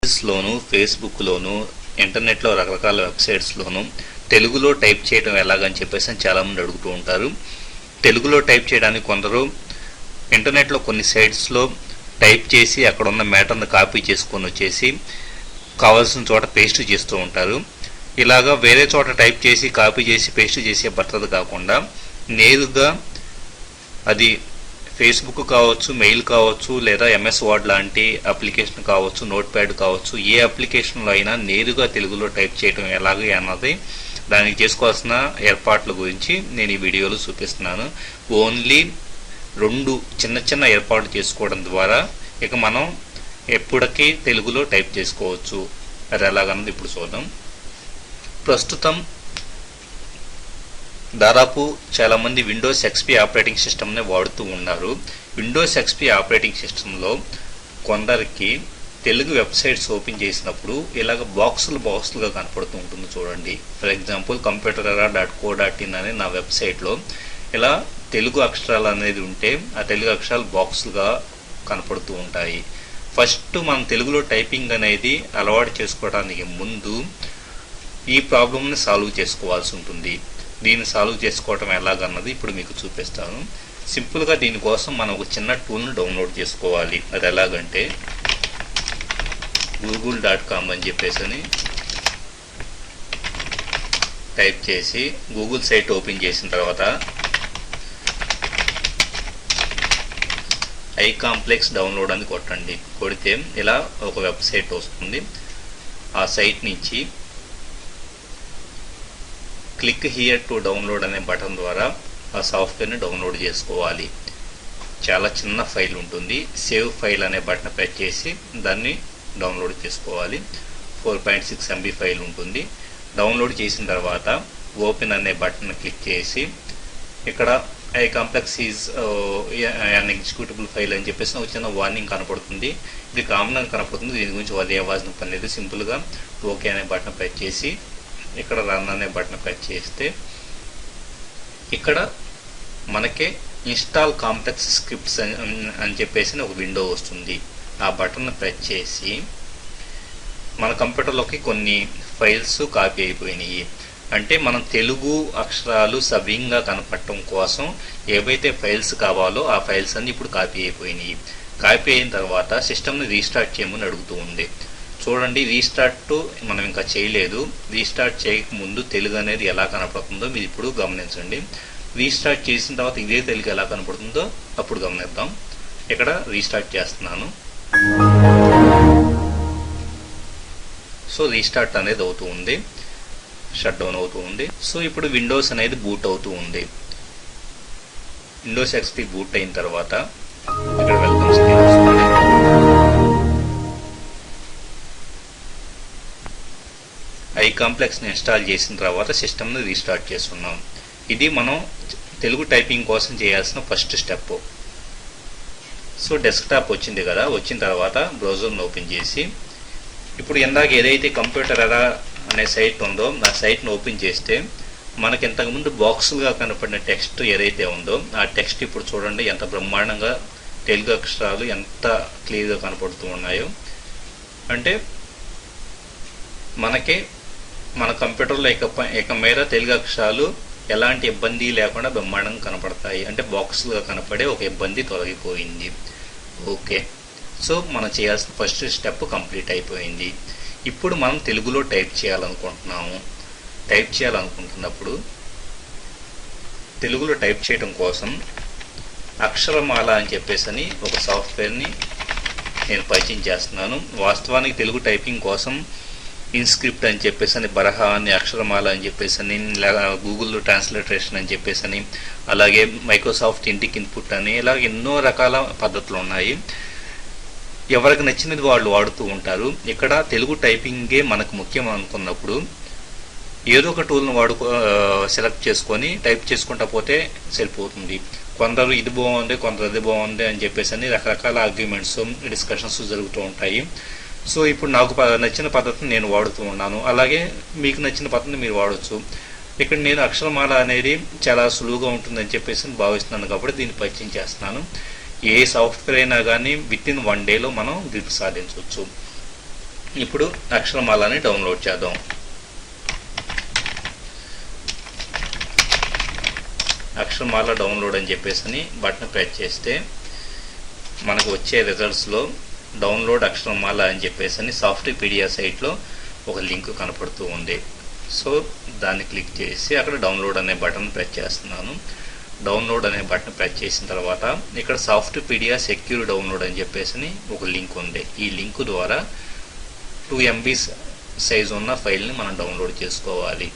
లోను Facebook లోను internet లో రకరకాల websites లోను తెలుగులో టైప్ చేయడం ఎలాగని చెప్పేసి చాలా మంది అడుగుతూ ఉంటారు. తెలుగులో టైప్ చేయడానికి కొందరు ఇంటర్నెట్ లో కొన్ని సైట్స్ లో టైప్ చేసి అక్కడ ఉన్న మ్యాటర్ని కాపీ చేసుకొని వచ్చేసి కావాల్సిన చోట పేస్ట్ చేస్తూ ఉంటారు. ఇలాగా వేరే చోట టైప్ చేసి కాపీ చేసి పేస్ట్ చేసే పద్ధతి కాకుండా నేరుగా అది ఫేస్బుక్ కావచ్చు, మెయిల్ కావచ్చు, లేదా ఎంఎస్ వర్డ్ లాంటి అప్లికేషన్ కావచ్చు, నోట్ ప్యాడ్ కావచ్చు, ఏ అప్లికేషన్లో అయినా నేరుగా తెలుగులో టైప్ చేయడం ఎలాగే అన్నది దానికి చేసుకోవాల్సిన ఏర్పాట్ల గురించి నేను ఈ వీడియోలో చూపిస్తున్నాను. ఓన్లీ 2 చిన్న చిన్న ఏర్పాట్లు చేసుకోవడం ద్వారా ఇక మనం ఎప్పటికీ తెలుగులో టైప్ చేసుకోవచ్చు. అది ఎలాగన్నది ఇప్పుడు చూద్దాం. ప్రస్తుతం దాదాపు చాలామంది విండోస్ ఎక్స్పీ ఆపరేటింగ్ సిస్టమ్ని వాడుతూ ఉన్నారు. విండోస్ ఎక్స్పీ ఆపరేటింగ్ సిస్టంలో కొందరికి తెలుగు వెబ్సైట్స్ ఓపెన్ చేసినప్పుడు ఇలాగ బాక్సులుగా కనపడుతూ ఉంటుంది. చూడండి, ఫర్ ఎగ్జాంపుల్ computerera.co.in అనే నా వెబ్సైట్లో ఇలా తెలుగు అక్షరాలు అనేది ఉంటే ఆ తెలుగు అక్షరాలు బాక్సులుగా కనపడుతూ ఉంటాయి. ఫస్ట్ మనం తెలుగులో టైపింగ్ అనేది అలవాటు చేసుకోవడానికి ముందు ఈ ప్రాబ్లమ్ని సాల్వ్ చేసుకోవాల్సి ఉంటుంది. దీన్ని సాల్వ్ చేసుకోవటం ఎలాగన్నది ఇప్పుడు మీకు చూపిస్తాను. సింపుల్గా దీనికోసం మనం ఒక చిన్న టూల్ని డౌన్లోడ్ చేసుకోవాలి. అది ఎలాగంటే google.com అని చెప్పేసి టైప్ చేసి గూగుల్ సైట్ ఓపెన్ చేసిన తర్వాత iComplex డౌన్లోడ్ అని కొట్టండి. కొడితే ఇలా ఒక వెబ్సైట్ వస్తుంది. ఆ సైట్ నుంచి క్లిక్ హియర్ టు డౌన్లోడ్ అనే బటన్ ద్వారా ఆ సాఫ్ట్వేర్ని డౌన్లోడ్ చేసుకోవాలి. చాలా చిన్న ఫైల్ ఉంటుంది. సేవ్ ఫైల్ అనే బటన్ ప్రెస్ చేసి దాన్ని డౌన్లోడ్ చేసుకోవాలి. 4.6 MB ఫైల్ ఉంటుంది. డౌన్లోడ్ చేసిన తర్వాత ఓపెన్ అనే బటన్ క్లిక్ చేసి ఇక్కడ iComplex is an executable file అని చెప్పేసి ఒక చిన్న వార్నింగ్ కనపడుతుంది. ఇది కామన్గా కనపడుతుంది. దీని గురించి వాళ్ళు ఏవాల్సిన పని లేదు. సింపుల్గా ఓకే అనే బటన్ ప్రెస్ చేసి ఇక్కడ రన్ అనే బటన్ ప్రెస్ చేస్తే ఇక్కడ మనకి ఇన్స్టాల్ కాంప్లెక్స్ స్క్రిప్ట్స్ అని చెప్పేసి ఒక విండో వస్తుంది. ఆ బటన్ ప్రెస్ చేసి మన కంప్యూటర్లోకి కొన్ని ఫైల్స్ కాపీ అయిపోయినాయి. అంటే మనం తెలుగు అక్షరాలు సవ్యంగా కనపడటం కోసం ఏవైతే ఫైల్స్ కావాలో ఆ ఫైల్స్ అన్ని ఇప్పుడు కాపీ అయిపోయినాయి. కాపీ అయిన తర్వాత సిస్టమ్ని రీస్టార్ట్ చేయమని అడుగుతూ ఉంది. చూడండి, రీస్టార్ట్ మనం ఇంకా చేయలేదు. రీస్టార్ట్ చేయకముందు తెలుగు అనేది ఎలా కనపడుతుందో మీరు ఇప్పుడు గమనించండి. రీస్టార్ట్ చేసిన తర్వాత ఇదే తెలుగు ఎలా కనపడుతుందో అప్పుడు గమనిద్దాం. ఇక్కడ రీస్టార్ట్ చేస్తున్నాను. సో రీస్టార్ట్ అనేది అవుతూ ఉంది, షట్ డౌన్ అవుతూ ఉంది. సో ఇప్పుడు విండోస్ అనేది బూట్ అవుతూ ఉంది. విండోస్ ఎక్స్పీ బూట్ అయిన తర్వాత ఇక్కడ వెల్కమ్ స్క్రీన్ వస్తుంది. iComplex ని ఇన్స్టాల్ చేసిన తర్వాత సిస్టమ్ని రీస్టార్ట్ చేస్తున్నాం. ఇది మనం తెలుగు టైపింగ్ కోసం చేయాల్సిన ఫస్ట్ స్టెప్. సో డెస్క్టాప్ వచ్చింది కదా, వచ్చిన తర్వాత బ్రౌజర్ని ఓపెన్ చేసి ఇప్పుడు ఇందాక ఏదైతే computerera అనే సైట్ ఉందో ఆ సైట్ని ఓపెన్ చేస్తే మనకి ఇంతకుముందు బాక్సులుగా కనపడిన టెక్స్ట్ ఏదైతే ఉందో ఆ టెక్స్ట్ ఇప్పుడు చూడండి ఎంత బ్రహ్మాండంగా తెలుగు అక్షరాలు ఎంత క్లియర్గా కనపడుతూ ఉన్నాయో. అంటే మనకి మన కంప్యూటర్లో ఇక మీద తెలుగు అక్షరాలు ఎలాంటి ఇబ్బంది లేకుండా బ్రహ్మాండంగా కనపడతాయి. అంటే బాక్స్గా కనపడే ఒక ఇబ్బంది తొలగిపోయింది. ఓకే, సో మనం చేయాల్సిన ఫస్ట్ స్టెప్ కంప్లీట్ అయిపోయింది. ఇప్పుడు మనం తెలుగులో టైప్ చేయాలనుకుంటున్నాము. టైప్ చేయాలనుకుంటున్నప్పుడు తెలుగులో టైప్ చేయడం కోసం అక్షరమాల అని చెప్పేసి ఒక సాఫ్ట్వేర్ని నేను పరిచయం చేస్తున్నాను. వాస్తవానికి తెలుగు టైపింగ్ కోసం ఇన్స్క్రిప్ట్ అని చెప్పేసి, బరహా అని, అక్షరమాల అని చెప్పేసి, గూగుల్లో ట్రాన్స్లేటరేషన్ అని చెప్పేసి, అలాగే మైక్రోసాఫ్ట్ ఇంటికి ఇన్పుట్ అని, ఇలా ఎన్నో రకాల పద్ధతులు ఉన్నాయి. ఎవరికి నచ్చినది వాళ్ళు వాడుతూ ఉంటారు. ఇక్కడ తెలుగు టైపింగే మనకు ముఖ్యం అనుకున్నప్పుడు ఏదో ఒక టూల్ని సెలెక్ట్ చేసుకొని టైప్ చేసుకుంటా పోతే సరిపోతుంది. కొందరు ఇది బాగుంది, కొందరు అది బాగుంది అని చెప్పేసి రకరకాల ఆర్గ్యుమెంట్స్, డిస్కషన్స్ జరుగుతూ ఉంటాయి. సో ఇప్పుడు నాకు నచ్చిన పద్ధతిని నేను వాడుతూ ఉన్నాను. అలాగే మీకు నచ్చిన పద్ధతిని మీరు వాడచ్చు. ఇక్కడ నేను అక్షరమాల అనేది చాలా సులువుగా ఉంటుందని చెప్పేసి భావిస్తున్నాను కాబట్టి దీన్ని పరిచయం చేస్తున్నాను. ఏ సాఫ్ట్వేర్ అయినా కానీ విత్ ఇన్ 1 డేలో మనం గ్రిప్ సాధించవచ్చు. ఇప్పుడు అక్షరమాలని డౌన్లోడ్ చేద్దాం. అక్షరమాల డౌన్లోడ్ అని చెప్పేసి బటన్ ప్రెస్ చేస్తే మనకు వచ్చే రిజల్ట్స్లో డౌన్లోడ్ అక్షరమాల అని చెప్పేసి సాఫ్ట్పీడియా సైట్లో ఒక లింక్ కనపడుతూ ఉంది. సో దాన్ని క్లిక్ చేసి అక్కడ డౌన్లోడ్ అనే బటన్ ప్రెస్ చేస్తున్నాను. డౌన్లోడ్ అనే బటన్ ప్రెస్ చేసిన తర్వాత ఇక్కడ సాఫ్ట్పీడియా సెక్యూర్ డౌన్లోడ్ అని చెప్పేసి ఒక లింక్ ఉంది. ఈ లింక్ ద్వారా 2 MB సైజు ఉన్న ఫైల్ని మనం డౌన్లోడ్ చేసుకోవాలి.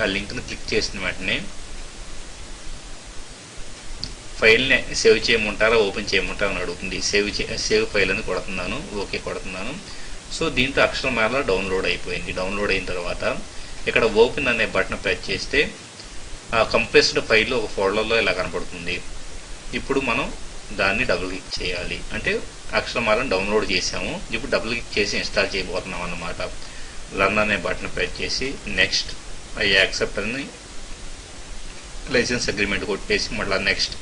ఆ లింక్ని క్లిక్ చేసిన వెంటనే ఫైల్ని సేవ్ చేయమంటారా ఓపెన్ చేయమంటారా అని అడుగుతుంది. సేవ్ ఫైల్ అని కొడుతున్నాను, ఓకే కొడుతున్నాను. సో దీంట్లో అక్షరమాల డౌన్లోడ్ అయిపోయింది. డౌన్లోడ్ అయిన తర్వాత ఇక్కడ ఓపెన్ అనే బటన్ ప్రెస్ చేస్తే ఆ కంప్రెస్డ్ ఫైల్లో ఒక ఫోల్డర్లో ఇలా కనపడుతుంది. ఇప్పుడు మనం దాన్ని డబుల్ క్లిక్ చేయాలి. అంటే అక్షరమాలను డౌన్లోడ్ చేసాము, ఇప్పుడు డబుల్ క్లిక్ చేసి ఇన్స్టాల్ చేయబోతున్నాం అన్నమాట. రన్ అనే బటన్ ప్రెస్ చేసి నెక్స్ట్ ఐ యాక్సెప్ట్ అని లైసెన్స్ అగ్రిమెంట్ కొట్టేసి మళ్ళీ నెక్స్ట్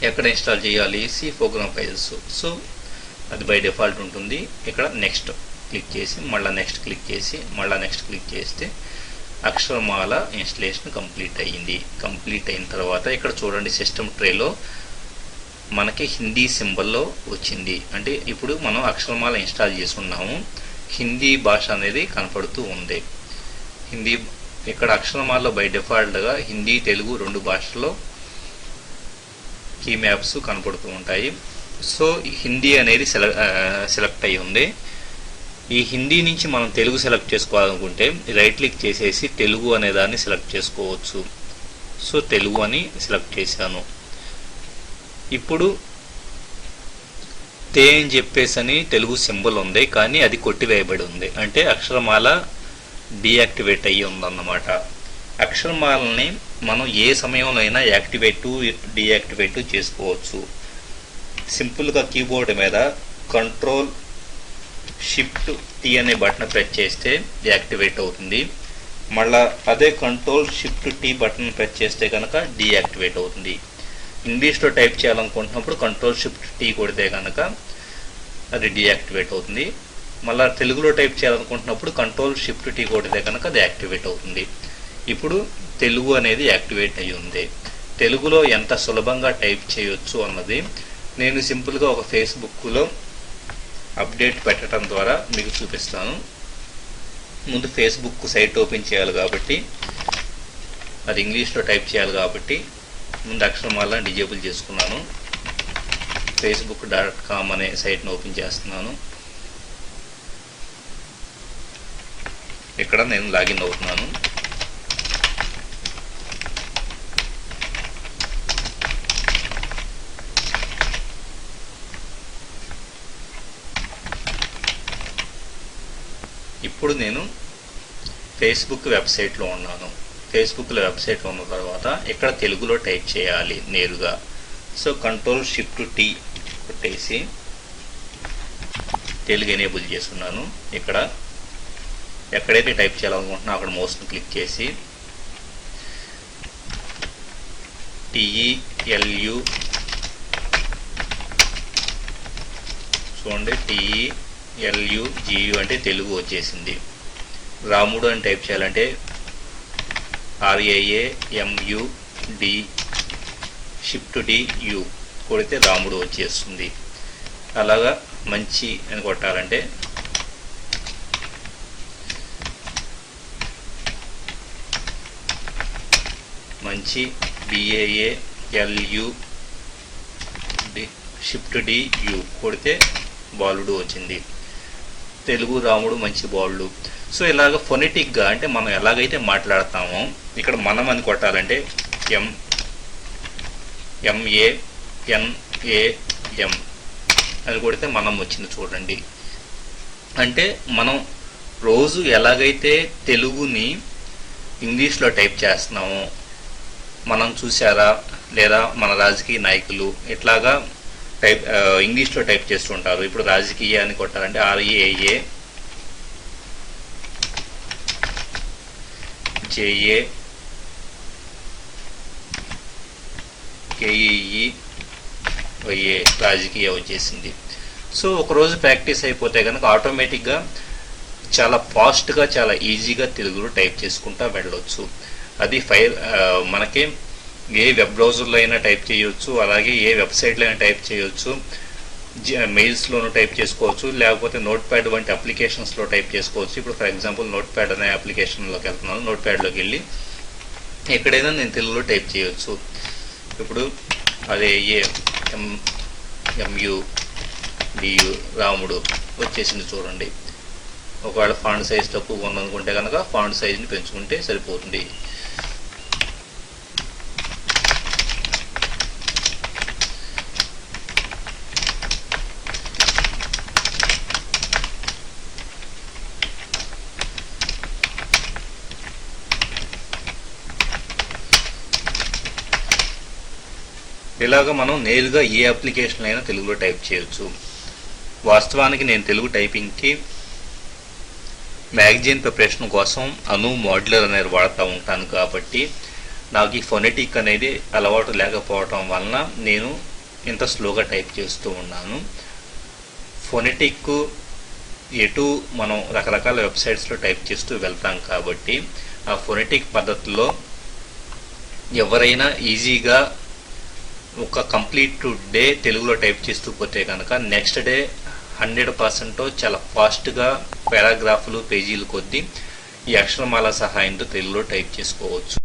ఎక్కడ ఇన్స్టాల్ చేయాలి సి ప్రోగ్రామ్ ఫైల్స్. సో అది బై డిఫాల్ట్ ఉంటుంది. ఇక్కడ నెక్స్ట్ క్లిక్ చేసి మళ్ళీ నెక్స్ట్ క్లిక్ చేసి మళ్ళీ నెక్స్ట్ క్లిక్ చేస్తే అక్షరమాల ఇన్స్టలేషన్ కంప్లీట్ అయ్యింది. కంప్లీట్ అయిన తర్వాత ఇక్కడ చూడండి సిస్టమ్ ట్రేలో మనకి హిందీ సింబల్లో వచ్చింది. అంటే ఇప్పుడు మనం అక్షరమాల ఇన్స్టాల్ చేసుకున్నాము, హిందీ భాష అనేది కనపడుతూ ఉంది. హిందీ ఇక్కడ అక్షరమాలలో బై డిఫాల్ట్గా హిందీ తెలుగు 2 భాషల్లో కీ మ్యాప్స్ కనపడుతూ ఉంటాయి. సో హిందీ అనేది సెలెక్ట్ అయి ఉంది. ఈ హిందీ నుంచి మనం తెలుగు సెలెక్ట్ చేసుకోవాలనుకుంటే రైట్ క్లిక్ చేసేసి తెలుగు అనే దాన్ని సెలెక్ట్ చేసుకోవచ్చు. సో తెలుగు అని సెలెక్ట్ చేశాను. ఇప్పుడు తే అని చెప్పేసి తెలుగు సింబల్ ఉంది, కానీ అది కొట్టివేయబడి ఉంది. అంటే అక్షరమాల డీయాక్టివేట్ అయ్యి ఉందన్నమాట. అక్షరమాలని మనం ఏ సమయంలో అయినా యాక్టివేట్ డీయాక్టివేట్ చేసుకోవచ్చు. సింపుల్గా కీబోర్డ్ మీద కంట్రోల్ షిఫ్ట్ టీ అనే బటన్ ప్రెస్ చేస్తే యాక్టివేట్ అవుతుంది. మళ్ళీ అదే control shift T button press చేస్తే కనుక డీయాక్టివేట్ అవుతుంది. ఇంగ్లీష్లో టైప్ చేయాలనుకుంటున్నప్పుడు కంట్రోల్ షిఫ్ట్ టీ కొడితే కనుక అది డీయాక్టివేట్ అవుతుంది. మళ్ళీ తెలుగులో టైప్ చేయాలనుకుంటున్నప్పుడు కంట్రోల్ షిఫ్ట్ టీ కొడితే కనుక అది యాక్టివేట్ అవుతుంది. ఇప్పుడు తెలుగు అనేది యాక్టివేట్ అయ్యి ఉంది. తెలుగులో ఎంత సులభంగా టైప్ చేయొచ్చు అన్నది నేను సింపుల్గా ఒక ఫేస్బుక్లో అప్డేట్ పెట్టడం ద్వారా మీకు చూపిస్తాను. ముందు ఫేస్బుక్ సైట్ ఓపెన్ చేయాలి కాబట్టి, అది ఇంగ్లీష్లో టైప్ చేయాలి కాబట్టి ముందు అక్షరమాలను డిజేబుల్ చేసుకున్నాను. facebook.com అనే సైట్ను ఓపెన్ చేస్తున్నాను. ఇక్కడ నేను లాగిన్ అవుతున్నాను. ఇప్పుడు నేను ఫేస్బుక్ వెబ్సైట్లో ఉన్నాను. ఫేస్బుక్లో వెబ్సైట్లో ఉన్న తర్వాత ఇక్కడ తెలుగులో టైప్ చేయాలి నేరుగా. సో కంట్రోల్ షిఫ్ట్ టీ కొట్టేసి తెలుగు ఎనేబుల్ చేస్తున్నాను. ఇక్కడ ఎక్కడైతే టైప్ చేయాలనుకుంటున్నా అక్కడ మౌస్ను క్లిక్ చేసి TELU చూడండి, TELUGU అంటే తెలుగు వచ్చేసింది. రాముడు అని టైప్ చేయాలంటే RAAMUD షిఫ్ట్ DU కొడితే రాముడు వచ్చేస్తుంది. అలాగా మంచి అని కొట్టాలంటే మంచి BAALU షిఫ్ట్ DU కొడితే బాలుడు వచ్చింది. తెలుగు రాముడు మంచి బాలుడు. సో ఇలాగ ఫొనెటిక్గా అంటే మనం ఎలాగైతే మాట్లాడతామో ఇక్కడ మనం అని కొట్టాలంటే MANAM అని కొడితే మనం వచ్చింది చూడండి. అంటే మనం రోజు ఎలాగైతే తెలుగుని ఇంగ్లీష్లో టైప్ చేస్తున్నామో మనం చూసారా, లేదా మన రాజకీయ నాయకులు ఇట్లాగా టైప్ ఇంగ్లీష్లో టైప్ చేస్తుంటారు. ఇప్పుడు రాజకీయ అని కొట్టాలంటే RAAJAKEE రాజకీయ వచ్చేసింది. సో ఒకరోజు ప్రాక్టీస్ అయిపోతే కనుక ఆటోమేటిక్గా చాలా ఫాస్ట్గా చాలా ఈజీగా తెలుగులో టైప్ చేసుకుంటా వెళ్ళొచ్చు. అది మనకి ఏ వెబ్ బ్రౌజర్లో అయినా టైప్ చేయొచ్చు, అలాగే ఏ వెబ్సైట్లో అయినా టైప్ చేయొచ్చు, మెయిల్స్లోనూ టైప్ చేసుకోవచ్చు, లేకపోతే నోట్ ప్యాడ్ వంటి అప్లికేషన్స్లో టైప్ చేసుకోవచ్చు. ఇప్పుడు ఫర్ ఎగ్జాంపుల్ నోట్ ప్యాడ్ అనే అప్లికేషన్లోకి వెళ్తున్నాను. నోట్ ప్యాడ్లోకి వెళ్ళి ఎక్కడైనా నేను తెలుగులో టైప్ చేయొచ్చు. ఇప్పుడు అదే MUDU రాముడు వచ్చేసింది చూడండి. ఒకవేళ ఫాంట్ సైజ్ తక్కువగా ఉందనుకుంటే కనుక ఫాంట్ సైజ్ని పెంచుకుంటే సరిపోతుంది. ఇలాగ మనం నేరుగా ఏ అప్లికేషన్ అయినా తెలుగులో టైప్ చేయొచ్చు. వాస్తవానికి నేను తెలుగు టైపింగ్కి మ్యాగజైన్ ప్రిపరేషన్ కోసం అను మాడ్యులర్ అనేది వాడుతూ ఉంటాను కాబట్టి నాకు ఈ ఫొనెటిక్ అనేది అలవాటు లేకపోవటం వలన నేను ఇంత స్లోగా టైప్ చేస్తూ ఉన్నాను. ఫొనెటిక్ ఎటు మనం రకరకాల వెబ్సైట్స్లో టైప్ చేస్తూ వెళ్తాం కాబట్టి ఆ ఫొనెటిక్ పద్ధతిలో ఎవరైనా ఈజీగా ఒక కంప్లీట్ డే తెలుగులో టైప్ చేస్తూ పోతే కనుక నెక్స్ట్ డే 100% చాలా ఫాస్ట్గా పారాగ్రాఫ్లు పేజీలు కొద్దీ ఈ అక్షరమాల సహాయంతో తెలుగులో టైప్ చేసుకోవచ్చు.